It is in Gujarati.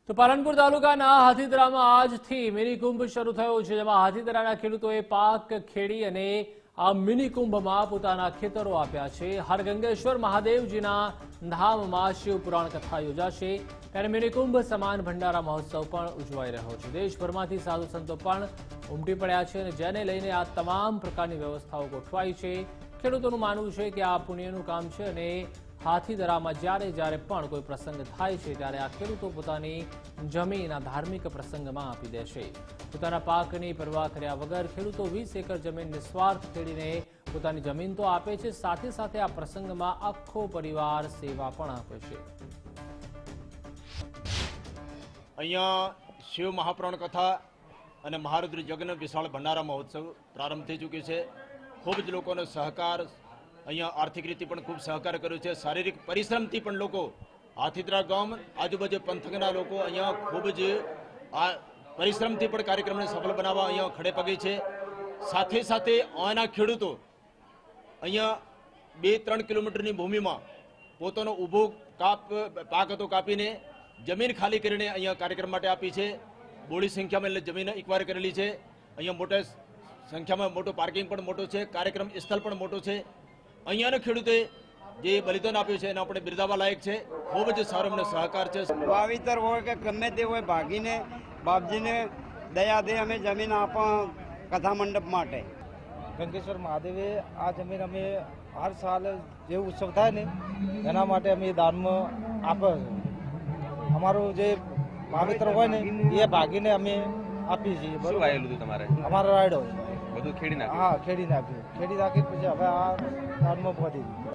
તો પાલનપુર તાલુકાના હાથીદરામાં આજથી મિની કુંભ શરૂ થયો છે, જેમાં હાથીદરાના ખેડૂતોએ પાક ખેડી અને આ મિની કુંભમાં પોતાના ખેતરો આપ્યા છે। હરગંગેશ્વર મહાદેવજીના ધામમાં શિવ પુરાણ કથા યોજાશે ત્યારે મિની કુંભ સમાન ભંડારા મહોત્સવ પણ ઉજવાઈ રહ્યો છે। દેશભરમાંથી સાધુ સંતો પણ ઉમટી પડ્યા છે અને જેને લઈને આ તમામ પ્રકારની વ્યવસ્થાઓ ગોઠવાઈ છે। ખેડૂતોનું માનવું છે કે આ પુણ્યનું કામ છે અને હાથીદરામાં જ્યારે પણ કોઈ પ્રસંગ થાય છે ત્યારે આ ખેડૂતો પોતાની જમીન આ ધાર્મિક પ્રસંગમાં આપી દે છે। પોતાના પાકની પરવા કર્યા વગર ખેડૂતો 20 એકર જમીન નિસ્વાર્થ ખેડીને પોતાની જમીન તો આપે છે, સાથે સાથે આ પ્રસંગમાં આખો પરિવાર સેવા પણ આપે છે। અહીંયા શિવ મહાપુરાણ કથા અને મહારુદ્ર યજ્ઞ વિશાળ ભંડારા મહોત્સવ પ્રારંભ થઈ ચૂક્યો છે। ખૂબ જ લોકોનો સહકાર, અહીંયા આર્થિક રીતે પણ ખૂબ સહકાર કર્યો છે। શારીરિક પરિશ્રમથી પણ લોકો હાથીદરા ગામ આજુબાજુ પંથકના લોકો અહીંયા ખૂબ જ આ પરિશ્રમથી પણ કાર્યક્રમને સફળ બનાવવા અહીંયા ખડે પગે છે। સાથે સાથે અહીંના ખેડૂતો અહીંયા 2-3 કિલોમીટરની ભૂમિમાં પોતાનો ઊભો પાક હતો કાપીને જમીન ખાલી કરીને અહીંયા કાર્યક્રમ માટે આપી છે। બોડી સંખ્યામાં એટલે જમીન એકવાર કરેલી છે। અહીંયા મોટા સંખ્યામાં મોટો પાર્કિંગ પણ મોટો છે, કાર્યક્રમ સ્થળ પણ મોટો છે। અહીંયાના ખેડૂતે જે બલિદાન આપ્યું છે એના આપણે બિરદાવવા લાયક છે। ખૂબ જ સારો અમને સહકાર છે। વાવેતર હોય કે ગમે તે હોય, ભાગીને બાપજીને દયા દે અમે જમીન આપા કથા મંડપ માટે। ગંગેશ્વર મહાદેવે આ જમીન અમે હર સાલ જે ઉત્સવ થાય ને એના માટે અમે દાનમાં આપે છે। અમારું જે વાવેતર હોય ને એ ભાગીને અમે આપીએ છીએ। શું વાયેલું હતું તમારે? અમારો રાયડો બધું ખેડી નાખ્યું? હા, ખેડી નાખ્યું। ખેડી નાખી પછી હવે આ દાનમાં પહોંચી ગયું।